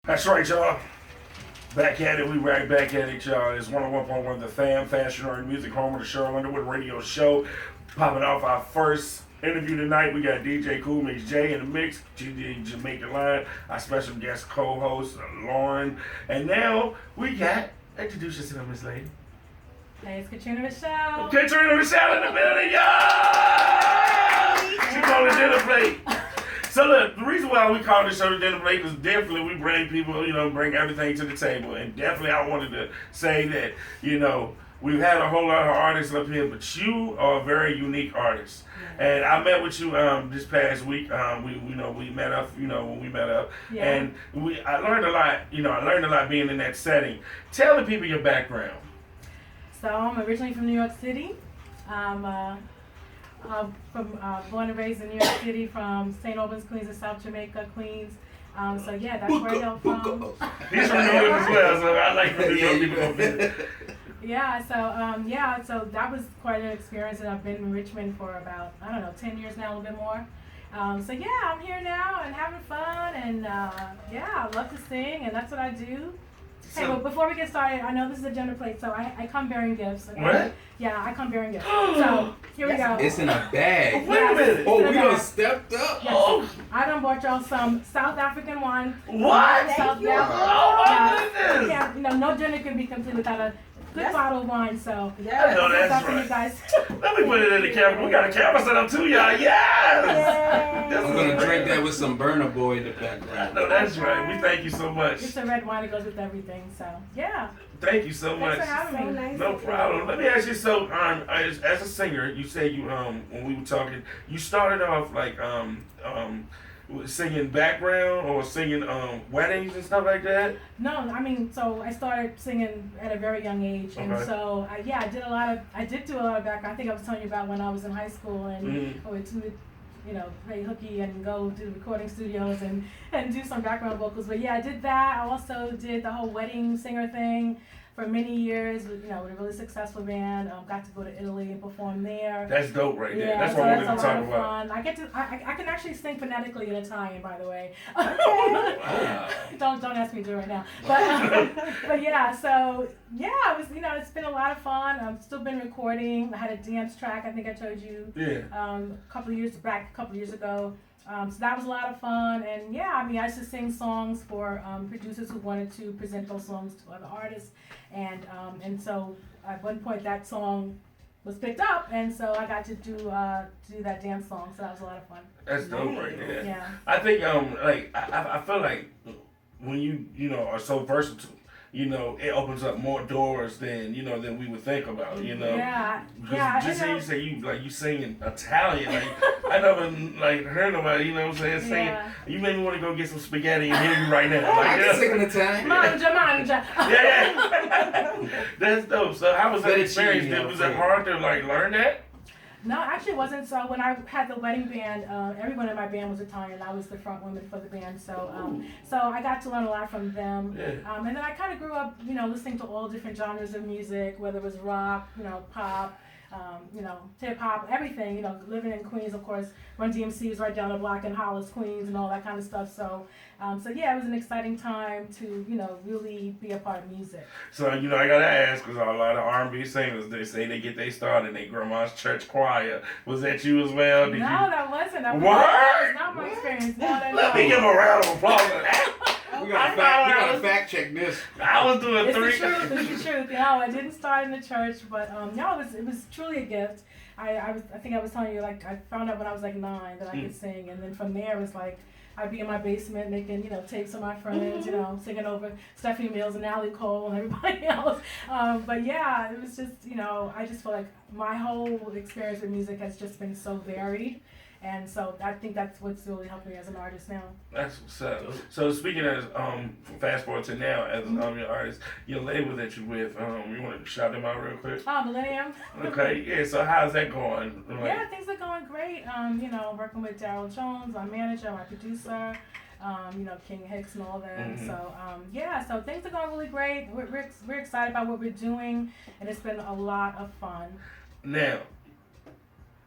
That's right, y'all. Back at it, we right back at it, y'all. It's 101.1 The Fam, Fashion Art Music, home of the Cheryl Underwood Radio Show. Popping off our first interview tonight. We got DJ Cool Mix J in the mix, GD Jamaica Line, our special guest co-host, Lauren. And now we got, introduce yourself, Miss Lady. Hey, it's Katrina Richele. Katrina Richele in the building, y'all! She's on the dinner plate. So look, the reason why we call this show the dinner plate is definitely we bring people, bring everything to the table. And definitely I wanted to say that, we've had a whole lot of artists up here, but you are a very unique artist. And I met with you this past week. We met up, when we met up. Yeah. And I learned a lot, I learned a lot being in that setting. Tell the people your background. So I'm originally from New York City. Born and raised in New York City, from St. Albans, Queens, and South Jamaica, Queens. That's where I hail from. He's from New York as well, so I like the New York people up here. So that was quite an experience, and I've been in Richmond for about, 10 years now, a little bit more. I'm here now and having fun, and I love to sing, and that's what I do. Hey, well, before we get started, I know this is a dinner plate, so I come bearing gifts. Okay? What? Yeah, I come bearing gifts. So, here we go. It's in a bag. Wait a minute. Oh, we done stepped up. Yes. Oh. I done bought y'all some South African wine. What? South Oh, African. my goodness. Yeah, no dinner can be complete without a good bottle of wine, so. I know that's for you right. guys. Let me put it in the camera. We got a camera set up too, y'all. Yes! I'm going to drink that with some Burner Boy in the background. I know that's right. We thank you so much. It's a red wine that goes with everything, so yeah. Thank you so much. Thanks for having me. No problem. Let me ask you, so as a singer, you say you when we were talking, you started off like singing background or singing weddings and stuff like that? No, so I started singing at a very young age, and Okay. so I did do a lot of background. I think I was telling you about when I was in high school, and I would play hooky and go to recording studios and do some background vocals. But yeah, I did that. I also did the whole wedding singer thing for many years with a really successful band. Got to go to Italy and perform there. That's dope right there. Yeah, That's so what I wanted that's to a talk lot of about. fun. I can actually sing phonetically in Italian, by the way. Wow. Don't ask me to right now. But yeah, so yeah, it was it's been a lot of fun. I've still been recording. I had a dance track. I think I told you. Yeah. A couple of years ago. So that was a lot of fun, and yeah, I used to sing songs for producers who wanted to present those songs to other artists, and so at one point that song was picked up, and so I got to do that dance song, so that was a lot of fun. That's dope right there. Yeah. I think I feel like when you are so versatile, it opens up more doors than than we would think about. Yeah. Just say you say you sing in Italian, I never heard nobody, saying. Yeah. You made me want to go get some spaghetti and hear you right now. I can sing in Italian. Manja. Yeah. That's dope. So how was that experience? Was it hard to learn that? No, actually it wasn't. So when I had the wedding band, everyone in my band was Italian. I was the front woman for the band, so I got to learn a lot from them. Yeah. And then I kind of grew up, listening to all different genres of music, whether it was rock, pop, hip hop, everything. Living in Queens, of course, Run DMC was right down the block in Hollis, Queens, and all that kind of stuff. So yeah, it was an exciting time to really be a part of music. So I gotta ask, because a lot of R&B singers, they say they get their start in their grandma's church choir. Was that you as well? That wasn't. That was not my experience. No. Let me give a round of applause for that. We gotta fact check this. I was doing It's three. It's the truth. I didn't start in the church, but it was truly a gift. I think I was telling you, I found out when I was 9 that I could sing, and then from there it was I'd be in my basement making, tapes of my friends, singing over Stephanie Mills and Allie Cole and everybody else. But yeah, it was just, I just feel like my whole experience with music has just been so varied. And so I think that's what's really helped me as an artist now. That's what's up. So speaking as fast forward to now as your artist, your label that you're with, you want to shout them out real quick? Oh, Millennium. Okay, yeah. So how's that going? Yeah, things are going great. Working with Daryl Jones, my manager, my producer. King Hicks and all that. Mm-hmm. So things are going really great. We're excited about what we're doing, and it's been a lot of fun. Now,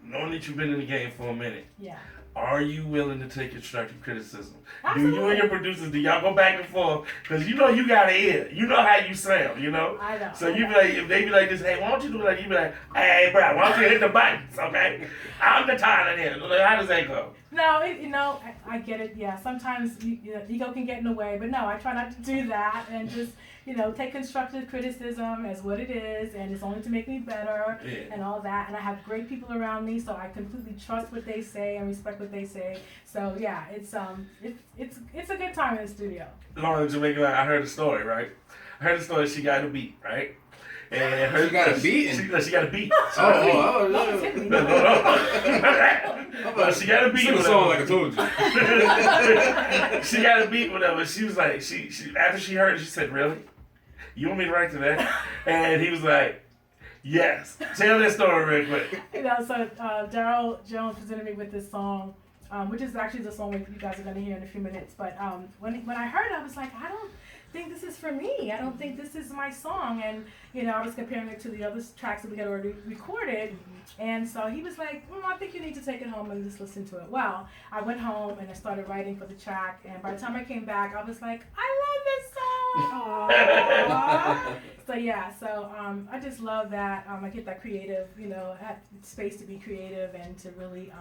knowing that you've been in the game for a minute, yeah, Are you willing to take constructive criticism? Absolutely. Do you and your producers, do y'all go back and forth? Because you know you got an ear. You know how you sound, you know? I know. So you be like, if they be like this, hey, why don't you do that? You be like, hey, bro, why don't you hit the buttons, okay? I'm the tired of it. How does that go? No, I get it. Yeah, sometimes ego can get in the way, but no, I try not to do that and just take constructive criticism as what it is, and it's only to make me better and all that. And I have great people around me, so I completely trust what they say and respect what they say. So yeah, it's a good time in the studio. Lauren Jamaica, I heard a story, right? I heard a story. She got a beat, right? And her, she got a beat? She got a beat. She got a beat. Sing a song like I told you. She got a beat, whatever. She was like, she after she heard it, she said, "Really? You want me to write to that?" And he was like, "Yes." Tell that story real quick. So Daryl Jones presented me with this song, which is actually the song you guys are going to hear in a few minutes. But when I heard it, I was like, I don't think this is for me. I don't think this is my song. And I was comparing it to the other tracks that we had already recorded. And so he was like, I think you need to take it home and just listen to it. Well, I went home and I started writing for the track. And by the time I came back, I was like, I love this song. So I just love that. I get that creative, space to be creative and to really,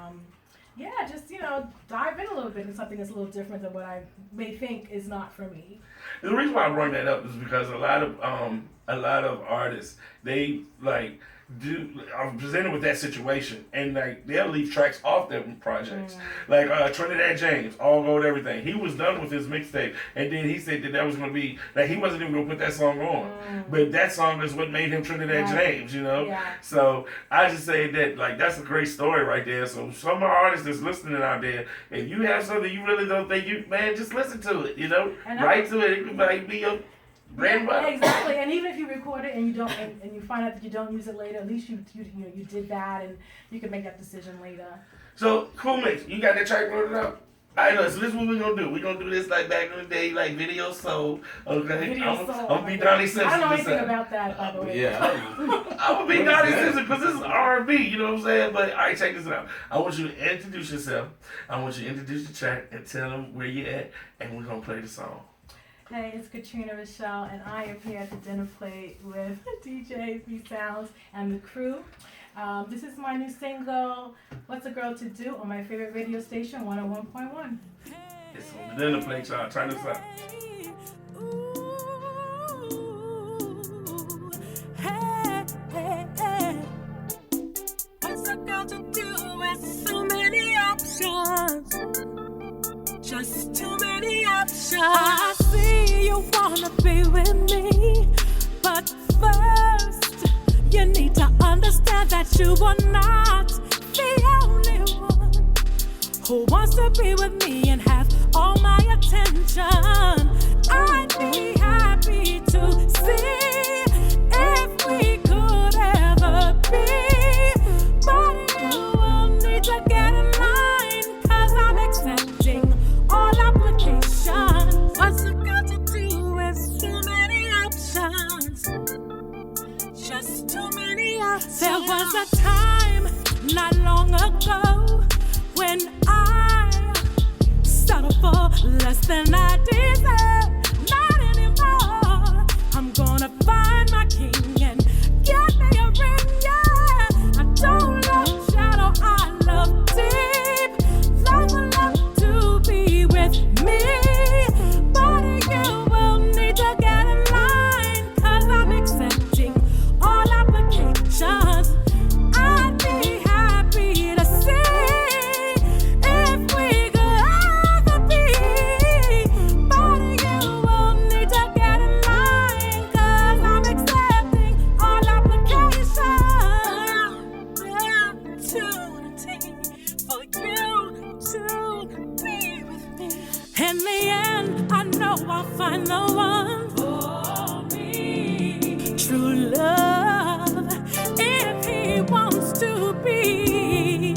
dive in a little bit in something that's a little different than what I may think is not for me. The reason why I bring that up is because a lot of artists, they are presented with that situation, and they'll leave tracks off their projects. Trinidad James, All Gold Everything. He was done with his mixtape, and then he said that was going to be he wasn't even going to put that song on, but that song is what made him Trinidad James. Yeah. So I just say that that's a great story right there. So some of our artists that's listening out there, if you have something you really don't think just listen to it. Write to it. It might be your exactly, and even if you record it and you don't, and you find out that you don't use it later, at least you did that, and you can make that decision later. So Cool Mix, you got that track loaded up? Alright, so this is what we're gonna do. We're gonna do this like back in the day, like Video Soul. Okay, I'm gonna be Donnie Simpson. I don't know anything about that, by the way. Yeah, I'm gonna be Donnie Simpson because this is R&B. You know what I'm saying? But alright, check this out. I want you to introduce yourself. I want you to introduce the track and tell them where you're at, and we're gonna play the song. Hey, it's Katrina Richele, and I am here at the dinner plate with DJ B Sounds and the crew. This is my new single, What's a Girl to Do, on my favorite radio station, 101.1. It's on the dinner plate, y'all. Turn this up. Hey. What's a girl to do with so many options? Just too many options. I see you wanna be with me, but first you need to understand that you are not the only one who wants to be with me and have all my attention. I'd be happy to see if we could ever be, but you will need to get in line, 'cause I'm accepting all applications. What's it got to do with so many options? Just too many options. There was a time not long ago when I settled for less than I deserve. Not anymore. I'm gonna find my king and get me a ring, yeah. I don't love shadow, I love deep. Love to be with me, but you will need to get in line, 'cause I'm accepting all applications. I'd be happy to see if we could ever be, but you will need to get in line, 'cause I'm accepting all applications. Opportunity for you to be with me. In the end, I know I'll find the one for me. True love, if he wants to be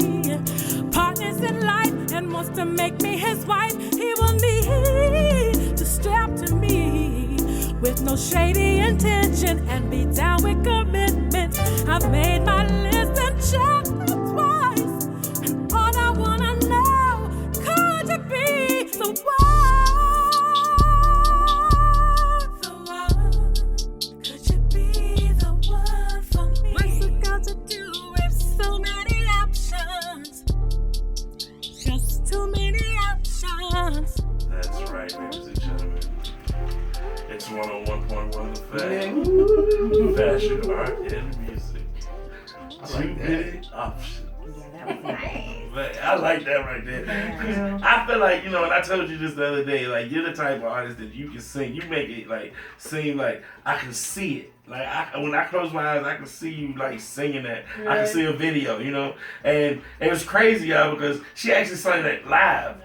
partners in life and wants to make me his wife, he will need to step to me with no shady intention and be down with commitment. I've made my list and checked it twice, and all I wanna know Could you be the one for me? What's a girl to do with so many options? Just too many options. That's right, ladies and gentlemen. It's 101.1 The Fact. Fashion, art, and music. Too many options. Yeah, that was nice. But I like that right there. 'Cause I feel like, and I told you this the other day, like, you're the type of artist that you can sing. You make it, like, seem like I can see it. Like, when I close my eyes, I can see you, like, singing that. Right. I can see a video, And it was crazy, y'all, because she actually sang that live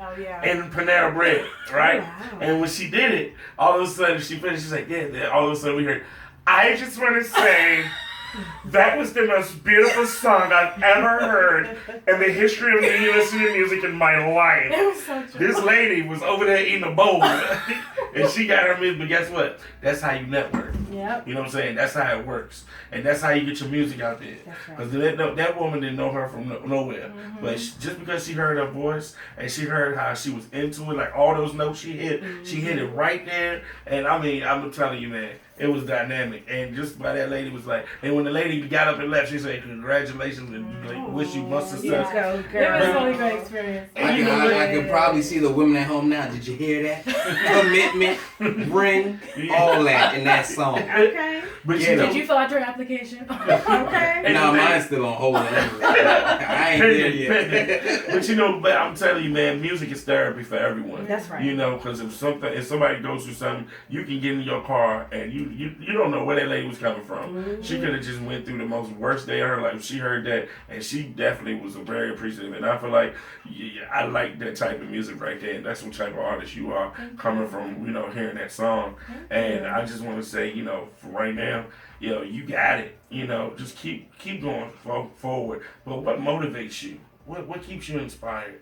in Panera Bread, right? Wow. And when she did it, all of a sudden, she finished, she's like, yeah, all of a sudden we heard, I just want to say, that was the most beautiful song I've ever heard in the history of me listening to music in my life. It was so true. This lady was over there eating a bowl, and she got her music. But guess what? That's how you network. Yep. You know what I'm saying? That's how it works, and that's how you get your music out there. Because that woman didn't know her from nowhere, but just because she heard her voice and she heard how she was into it, like all those notes she hit it right there. And I mean, I'm telling you, man. It was dynamic, and just by that lady was like, and when the lady got up and left, she said, "Congratulations and like, wish you much success." Yeah. It was a really great experience. I can probably see the women at home now. Did you hear that? Commitment, ring, all that in that song. Okay. But did you fill out your application? Okay. No, mine's still on hold. I ain't there yet. But but I'm telling you, man, music is therapy for everyone. That's right. Because if somebody goes through something, you can get in your car and you don't know where that lady was coming from. She could have just went through the most worst day of her life. She heard that, and she definitely was very appreciative. And I feel like I like that type of music right there. And that's what type of artist you are, coming from hearing that song. And I just want to say, for right now, you got it. Just keep going forward. But what motivates you? What keeps you inspired?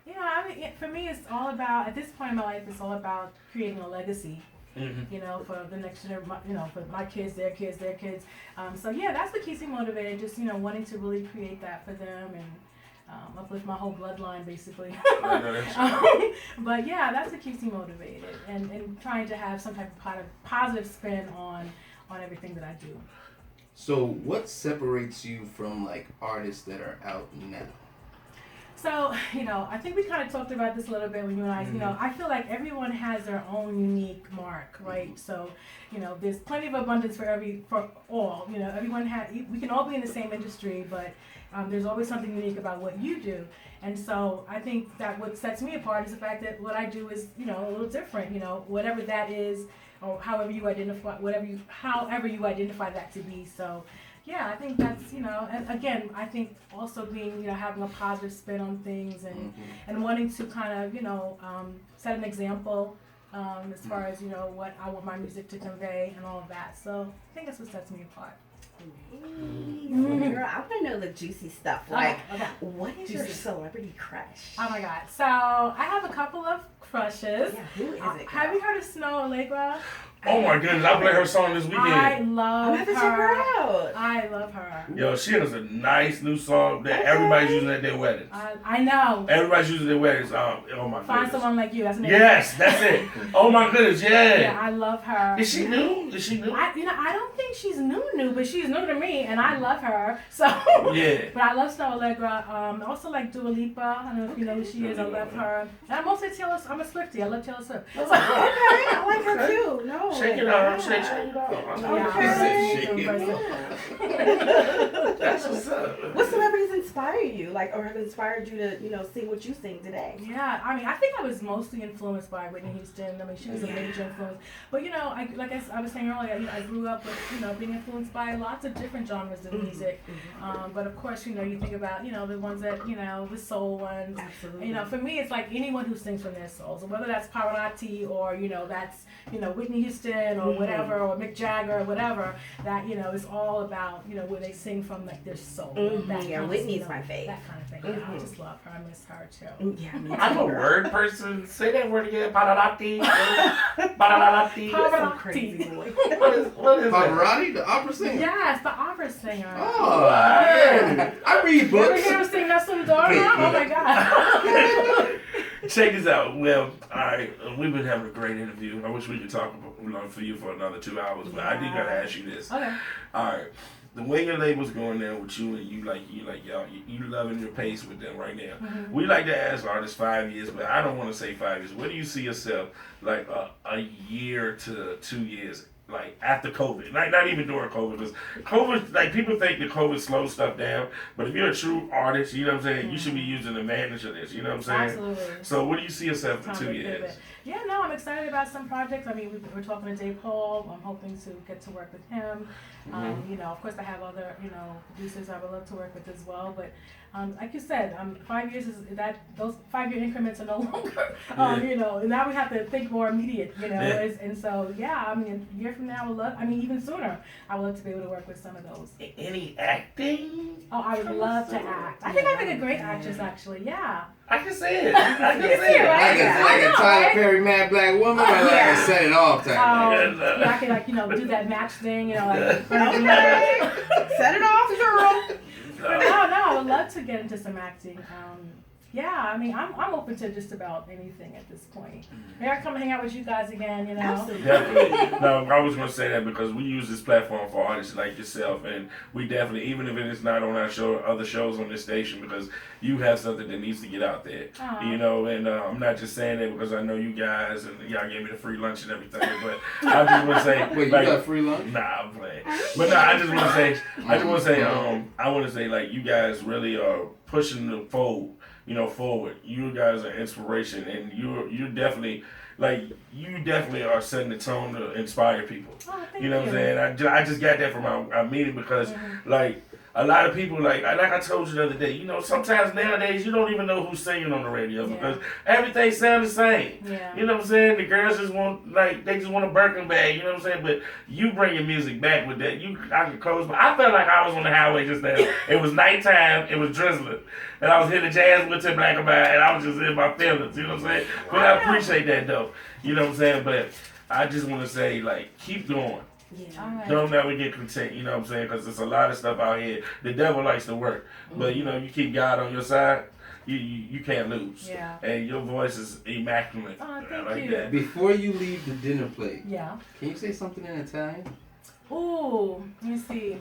I mean, for me, it's all about, at this point in my life, it's all about creating a legacy. For the next generation, for my kids, their kids, their kids. So that's what keeps me motivated. Just wanting to really create that for them and uplift my whole bloodline, basically. But that's what keeps me motivated, and trying to have some type of positive spin on everything that I do. So, what separates you from like artists that are out now? So, I think we kind of talked about this a little bit when you and I, I feel like everyone has their own unique mark, right? So, there's plenty of abundance for all, everyone we can all be in the same industry, but there's always something unique about what you do. And so I think that what sets me apart is the fact that what I do is, a little different, whatever that is, or however you identify that to be. So, I think that's, and again, I think also being, having a positive spin on things and wanting to kind of, set an example as far as, what I want my music to convey and all of that. So I think that's what sets me apart. Girl, I want to know the juicy stuff. Like, what is your celebrity crush? Oh my God. So I have a couple of crushes. Yeah, who is it? Have you heard of Snow Allegra? Oh my goodness, I played her song this weekend. I love her. Check her out. I love her. Yo, she has a nice new song that everybody's using at their weddings. I know. Everybody's using their weddings. Oh my goodness. Find someone like you. That's Yes, that's it. Oh my goodness, yeah. Yeah, I love her. Is she new? I don't think she's new, but she's new to me, and I love her. So yeah. But I love Snow Allegra. Also like Dua Lipa. I don't know if you know who she is. I love her. And I'm also I'm a Swiftie. I love Taylor Swift. Okay, I like her too. No. Shake it out. Shake it out. That's what's up. What celebrities inspire you? Like, or have inspired you to, sing what you sing today? Yeah, I mean, I think I was mostly influenced by Whitney Houston. I mean, she was a major influence. But, I was saying earlier, I grew up with, being influenced by lots of different genres of music. But of course, you think about, the ones that, the soul ones. Absolutely. For me, it's like anyone who sings from their soul. So whether that's Pavarotti or, that's, Whitney Houston or whatever, or Mick Jagger or whatever, that, is all about, where they sing from, like, their soul. Whitney's my fave. That kind of thing. I just love her. I miss her, too. Yeah, me too. I'm a word person. Say that word again. Pavarotti. Pavarotti. Pavarotti. Crazy boy. What is Pavarotti, the opera singer? Yes, the opera singer. Oh, yeah. I read You ever books. hear him sing Nessun Dorma? Oh, my God. check this out. Well, all right, we've been having a great interview. I wish we could talk about, for you for another 2 hours, but I did gotta ask you this. Okay. All right, the way your label's going there with you, and you y'all, you loving your pace with them right now. Mm-hmm. We like to ask artists 5 years, but I don't want to say 5 years. Where do you see yourself like a year to 2 years? Like after COVID, not even during COVID, because COVID, like people think that COVID slows stuff down, but if you're a true artist, you know what I'm saying, you should be using advantage of this, you know what I'm saying? Absolutely. So what do you see yourself in 2 years? Pivot. Yeah, no, I'm excited about some projects. I mean, we're talking to Dave Hall. I'm hoping to get to work with him. You know, of course, I have other, producers I would love to work with as well. But like you said, 5 years is that those 5 year increments are no longer. Now we have to think more immediate. And so I mean, a year from now, I would love. I mean, even sooner, I would love to be able to work with some of those. Any acting? Oh, I would love to act. I think I'd make a great actress, actually. Yeah. I can see it. I can see it. Like a Tyler Perry Mad Black Woman, or like a Set It Off type. Yeah, I could do that match thing, Set it off, girl. No, I would love to get into some acting. I mean, I'm open to just about anything at this point. Maybe I come hang out with you guys again, Absolutely. Definitely. No, I was going to say that because we use this platform for artists like yourself, and we definitely, even if it is not on our show or other shows on this station, because you have something that needs to get out there. And I'm not just saying that because I know you guys, and y'all gave me the free lunch and everything, but I just want to say... Wait, you got free lunch? Nah, I'm playing. But no, I just want to say, like, you guys really are pushing the forward. Forward. You guys are inspiration, and you definitely are setting the tone to inspire people. Thank you know what I'm saying? I just got that from our meeting because like a lot of people like I told you the other day. Sometimes nowadays you don't even know who's singing on the radio because everything sounds the same. Yeah. You know what I'm saying? The girls just want they just want a Birkin bag. You know what I'm saying? But you bring your music back with that. I could close. I felt like I was on the highway just now. It was nighttime. It was drizzling. And I was hitting jazz with Tim Black and I was just in my feelings, you know what I'm saying? But I appreciate that though, you know what I'm saying? But I just want to say, like, keep going. Yeah. Don't never get content, you know what I'm saying? Because there's a lot of stuff out here. The devil likes to work. But, you keep God on your side, you can't lose. Yeah. And your voice is immaculate. Oh, I thank like you. that. Before you leave the dinner plate, Yeah. can you say something in Italian? Ooh, let me see.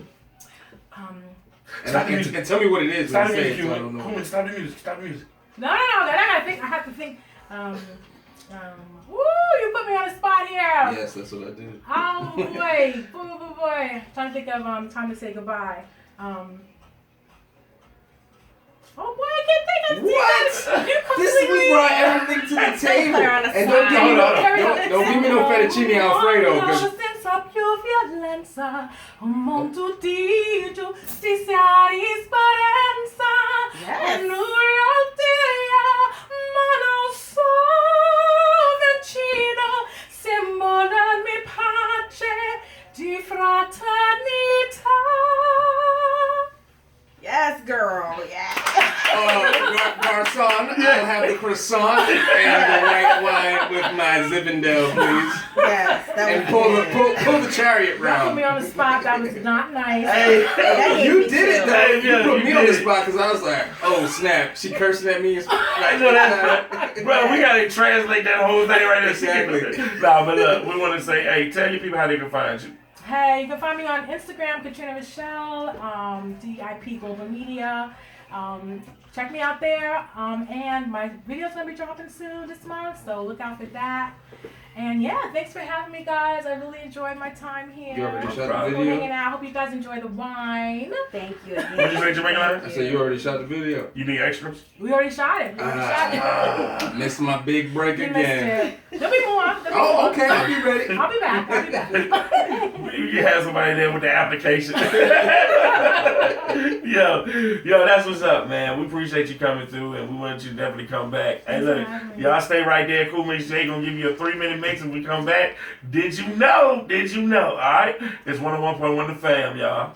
And tell me what it is. Stop when the you say music. it, so I don't know. Come on, stop the music. Stop the music. No. I have to think. Woo! You put me on the spot here. Yes, that's what I did. Oh boy. Trying to think of time to say goodbye. Oh boy, I can't think of What? You This we brought everything to the table. And don't give me no fettuccine Alfredo. 'Cause senza più violenza, un mondo di giustizia e speranza. Yes. Ma non so vicino, simbolarmi pace di fraternità. Yes, girl. Yeah. Garçon, I'll have the croissant and the white wine with my Zinfandel, please. Yes. And pull the chariot You put round. me on the spot. That was not nice. Hey, you did it though. You put me you on the did. spot because I was like, oh snap, she cursing at me. I know that. Bro, we gotta translate that whole thing right there. Exactly. Nah, but look, we want to say, hey, tell your people how they can find you. Hey, you can find me on Instagram, Katrina Richele, DIP Global Media. Check me out there. And my video's gonna be dropping soon this month, so look out for that. And yeah, thanks for having me, guys. I really enjoyed my time here. You already shot the We're video? hanging out. Hope you guys enjoy the wine. Thank you What did you say, Jamaica? I said you already shot the video. You need extras? We already shot it. Missed my big break You again. missed it. There'll be more. Oh, okay, I'll be ready. I'll be back. You have somebody there with the application. yo, that's what's up, man. We appreciate you coming through, and we want you to definitely come back. Hey, Thanks look, for having me. y'all stay right there. Cool Mix J gonna give you a 3-minute mix when we come back. Did you know? All right, it's 101.1 The Fam, y'all.